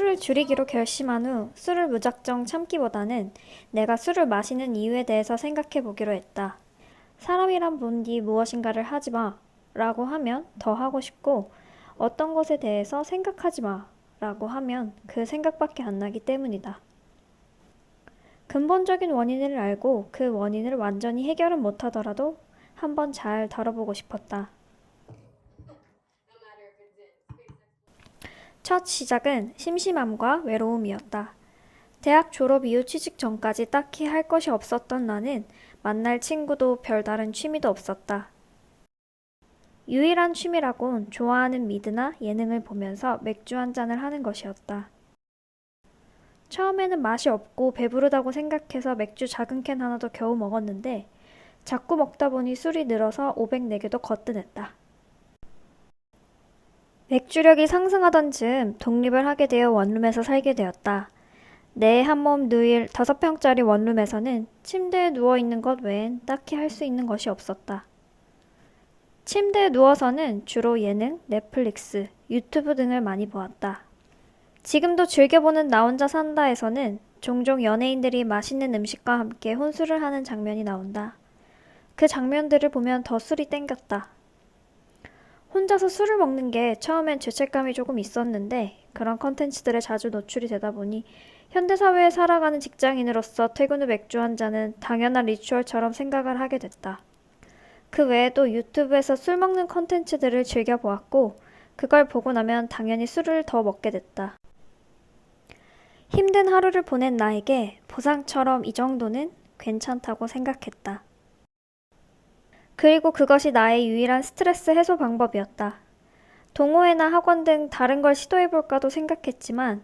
술을 줄이기로 결심한 후 술을 무작정 참기보다는 내가 술을 마시는 이유에 대해서 생각해 보기로 했다. 사람이란 본디 무엇인가를 하지 마 라고 하면 더 하고 싶고 어떤 것에 대해서 생각하지 마 라고 하면 그 생각밖에 안 나기 때문이다. 근본적인 원인을 알고 그 원인을 완전히 해결은 못하더라도 한번 잘 다뤄보고 싶었다. 첫 시작은 심심함과 외로움이었다. 대학 졸업 이후 취직 전까지 딱히 할 것이 없었던 나는 만날 친구도 별다른 취미도 없었다. 유일한 취미라곤 좋아하는 미드나 예능을 보면서 맥주 한 잔을 하는 것이었다. 처음에는 맛이 없고 배부르다고 생각해서 맥주 작은 캔 하나도 겨우 먹었는데 자꾸 먹다 보니 술이 늘어서 504개도 거뜬했다. 맥주력이 상승하던 즈음 독립을 하게 되어 원룸에서 살게 되었다. 내 한몸 누일 5평짜리 원룸에서는 침대에 누워있는 것 외엔 딱히 할 수 있는 것이 없었다. 침대에 누워서는 주로 예능, 넷플릭스, 유튜브 등을 많이 보았다. 지금도 즐겨보는 나 혼자 산다에서는 종종 연예인들이 맛있는 음식과 함께 혼술을 하는 장면이 나온다. 그 장면들을 보면 더 술이 땡겼다. 혼자서 술을 먹는 게 처음엔 죄책감이 조금 있었는데 그런 컨텐츠들에 자주 노출이 되다 보니 현대사회에 살아가는 직장인으로서 퇴근 후 맥주 한 잔은 당연한 리추얼처럼 생각을 하게 됐다. 그 외에도 유튜브에서 술 먹는 컨텐츠들을 즐겨보았고 그걸 보고 나면 당연히 술을 더 먹게 됐다. 힘든 하루를 보낸 나에게 보상처럼 이 정도는 괜찮다고 생각했다. 그리고 그것이 나의 유일한 스트레스 해소 방법이었다. 동호회나 학원 등 다른 걸 시도해볼까도 생각했지만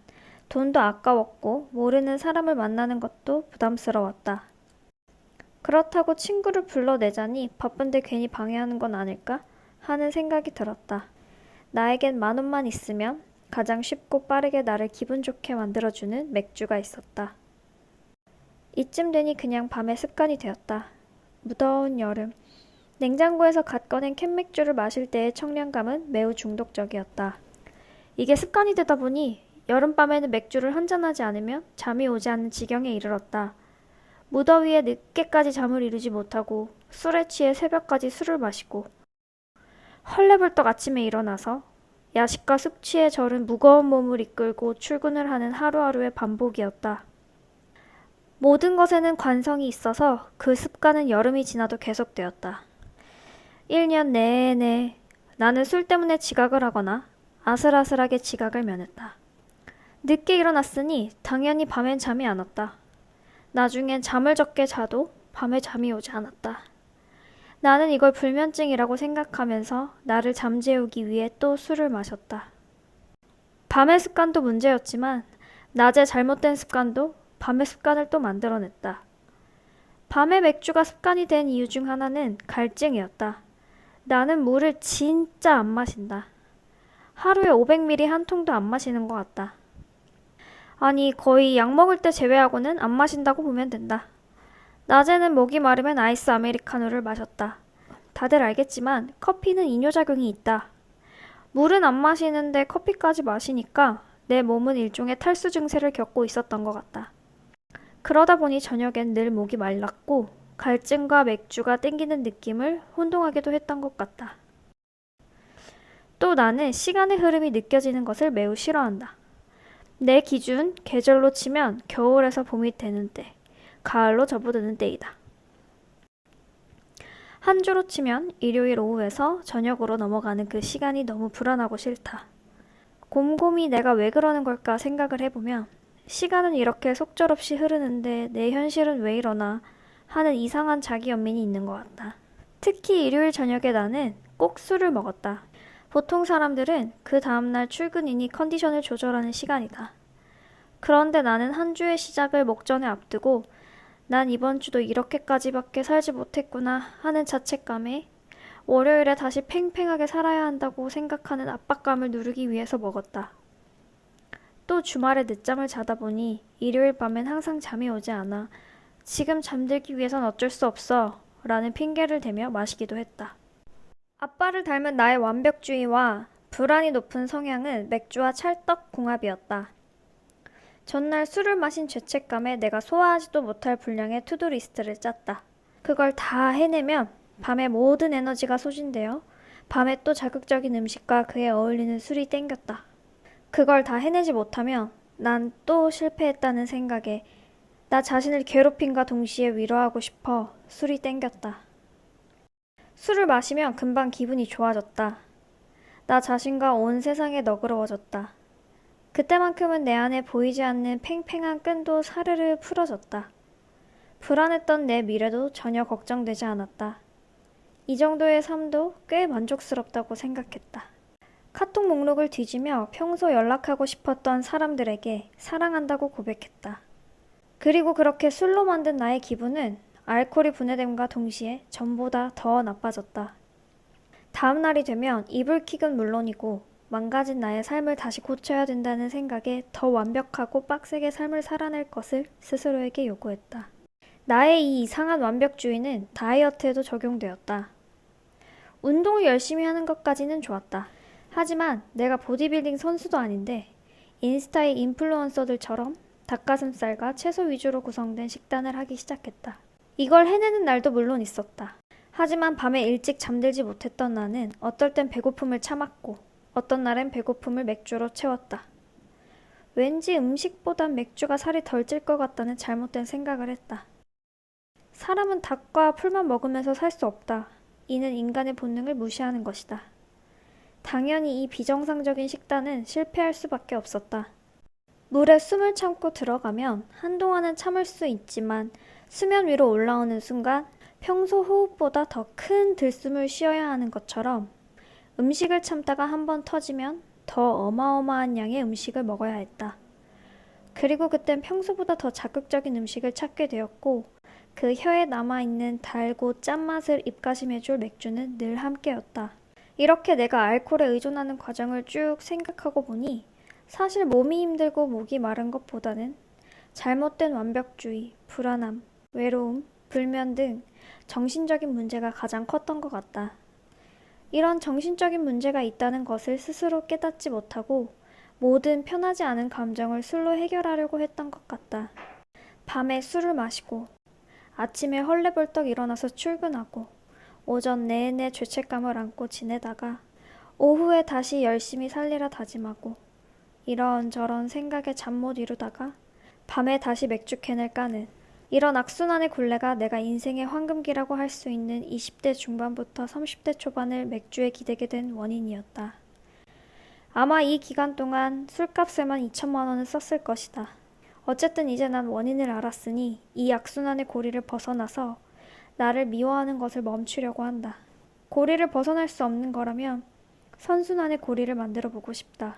돈도 아까웠고 모르는 사람을 만나는 것도 부담스러웠다. 그렇다고 친구를 불러내자니 바쁜데 괜히 방해하는 건 아닐까 하는 생각이 들었다. 나에겐 10,000원만 있으면 가장 쉽고 빠르게 나를 기분 좋게 만들어주는 맥주가 있었다. 이쯤 되니 그냥 밤의 습관이 되었다. 무더운 여름. 냉장고에서 갓 꺼낸 캔맥주를 마실 때의 청량감은 매우 중독적이었다. 이게 습관이 되다 보니 여름밤에는 맥주를 한잔하지 않으면 잠이 오지 않는 지경에 이르렀다. 무더위에 늦게까지 잠을 이루지 못하고 술에 취해 새벽까지 술을 마시고 헐레벌떡 아침에 일어나서 야식과 숙취에 절은 무거운 몸을 이끌고 출근을 하는 하루하루의 반복이었다. 모든 것에는 관성이 있어서 그 습관은 여름이 지나도 계속되었다. 1년 내내 나는 술 때문에 지각을 하거나 아슬아슬하게 지각을 면했다. 늦게 일어났으니 당연히 밤엔 잠이 안 왔다. 나중엔 잠을 적게 자도 밤에 잠이 오지 않았다. 나는 이걸 불면증이라고 생각하면서 나를 잠재우기 위해 또 술을 마셨다. 밤의 습관도 문제였지만 낮에 잘못된 습관도 밤의 습관을 또 만들어냈다. 밤에 맥주가 습관이 된 이유 중 하나는 갈증이었다. 나는 물을 진짜 안 마신다. 하루에 500ml 한 통도 안 마시는 것 같다. 아니 거의 약 먹을 때 제외하고는 안 마신다고 보면 된다. 낮에는 목이 마르면 아이스 아메리카노를 마셨다. 다들 알겠지만 커피는 이뇨작용이 있다. 물은 안 마시는데 커피까지 마시니까 내 몸은 일종의 탈수 증세를 겪고 있었던 것 같다. 그러다 보니 저녁엔 늘 목이 말랐고 갈증과 맥주가 땡기는 느낌을 혼동하기도 했던 것 같다. 또 나는 시간의 흐름이 느껴지는 것을 매우 싫어한다. 내 기준, 계절로 치면 겨울에서 봄이 되는 때, 가을로 접어드는 때이다. 한 주로 치면 일요일 오후에서 저녁으로 넘어가는 그 시간이 너무 불안하고 싫다. 곰곰이 내가 왜 그러는 걸까 생각을 해보면 시간은 이렇게 속절없이 흐르는데 내 현실은 왜 이러나 하는 이상한 자기 연민이 있는 것 같다. 특히 일요일 저녁에 나는 꼭 술을 먹었다. 보통 사람들은 그 다음날 출근이니 컨디션을 조절하는 시간이다. 그런데 나는 한 주의 시작을 목전에 앞두고 난 이번 주도 이렇게까지밖에 살지 못했구나 하는 자책감에 월요일에 다시 팽팽하게 살아야 한다고 생각하는 압박감을 누르기 위해서 먹었다. 또 주말에 늦잠을 자다 보니 일요일 밤엔 항상 잠이 오지 않아 지금 잠들기 위해선 어쩔 수 없어 라는 핑계를 대며 마시기도 했다. 아빠를 닮은 나의 완벽주의와 불안이 높은 성향은 맥주와 찰떡궁합이었다. 전날 술을 마신 죄책감에 내가 소화하지도 못할 분량의 투두리스트를 짰다. 그걸 다 해내면 밤에 모든 에너지가 소진되어 밤에 또 자극적인 음식과 그에 어울리는 술이 땡겼다. 그걸 다 해내지 못하면 난 또 실패했다는 생각에 나 자신을 괴롭힘과 동시에 위로하고 싶어 술이 땡겼다. 술을 마시면 금방 기분이 좋아졌다. 나 자신과 온 세상에 너그러워졌다. 그때만큼은 내 안에 보이지 않는 팽팽한 끈도 사르르 풀어졌다. 불안했던 내 미래도 전혀 걱정되지 않았다. 이 정도의 삶도 꽤 만족스럽다고 생각했다. 카톡 목록을 뒤지며 평소 연락하고 싶었던 사람들에게 사랑한다고 고백했다. 그리고 그렇게 술로 만든 나의 기분은 알코올이 분해됨과 동시에 전보다 더 나빠졌다. 다음 날이 되면 이불킥은 물론이고 망가진 나의 삶을 다시 고쳐야 된다는 생각에 더 완벽하고 빡세게 삶을 살아낼 것을 스스로에게 요구했다. 나의 이 이상한 완벽주의는 다이어트에도 적용되었다. 운동을 열심히 하는 것까지는 좋았다. 하지만 내가 보디빌딩 선수도 아닌데 인스타의 인플루언서들처럼 닭가슴살과 채소 위주로 구성된 식단을 하기 시작했다. 이걸 해내는 날도 물론 있었다. 하지만 밤에 일찍 잠들지 못했던 나는 어떨 땐 배고픔을 참았고 어떤 날엔 배고픔을 맥주로 채웠다. 왠지 음식보단 맥주가 살이 덜 찔 것 같다는 잘못된 생각을 했다. 사람은 닭과 풀만 먹으면서 살 수 없다. 이는 인간의 본능을 무시하는 것이다. 당연히 이 비정상적인 식단은 실패할 수밖에 없었다. 물에 숨을 참고 들어가면 한동안은 참을 수 있지만 수면 위로 올라오는 순간 평소 호흡보다 더 큰 들숨을 쉬어야 하는 것처럼 음식을 참다가 한번 터지면 더 어마어마한 양의 음식을 먹어야 했다. 그리고 그땐 평소보다 더 자극적인 음식을 찾게 되었고 그 혀에 남아있는 달고 짠맛을 입가심해줄 맥주는 늘 함께였다. 이렇게 내가 알코올에 의존하는 과정을 쭉 생각하고 보니 사실 몸이 힘들고 목이 마른 것보다는 잘못된 완벽주의, 불안함, 외로움, 불면 등 정신적인 문제가 가장 컸던 것 같다. 이런 정신적인 문제가 있다는 것을 스스로 깨닫지 못하고 모든 편하지 않은 감정을 술로 해결하려고 했던 것 같다. 밤에 술을 마시고 아침에 헐레벌떡 일어나서 출근하고 오전 내내 죄책감을 안고 지내다가 오후에 다시 열심히 살리라 다짐하고 이런저런 생각에 잠 못 이루다가 밤에 다시 맥주캔을 까는 이런 악순환의 굴레가 내가 인생의 황금기라고 할 수 있는 20대 중반부터 30대 초반을 맥주에 기대게 된 원인이었다. 아마 이 기간 동안 술값에만 2천만 원은 썼을 것이다. 어쨌든 이제 난 원인을 알았으니 이 악순환의 고리를 벗어나서 나를 미워하는 것을 멈추려고 한다. 고리를 벗어날 수 없는 거라면 선순환의 고리를 만들어 보고 싶다.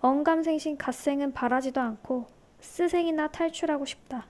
언감생심 갓생은 바라지도 않고 스생이나 탈출하고 싶다.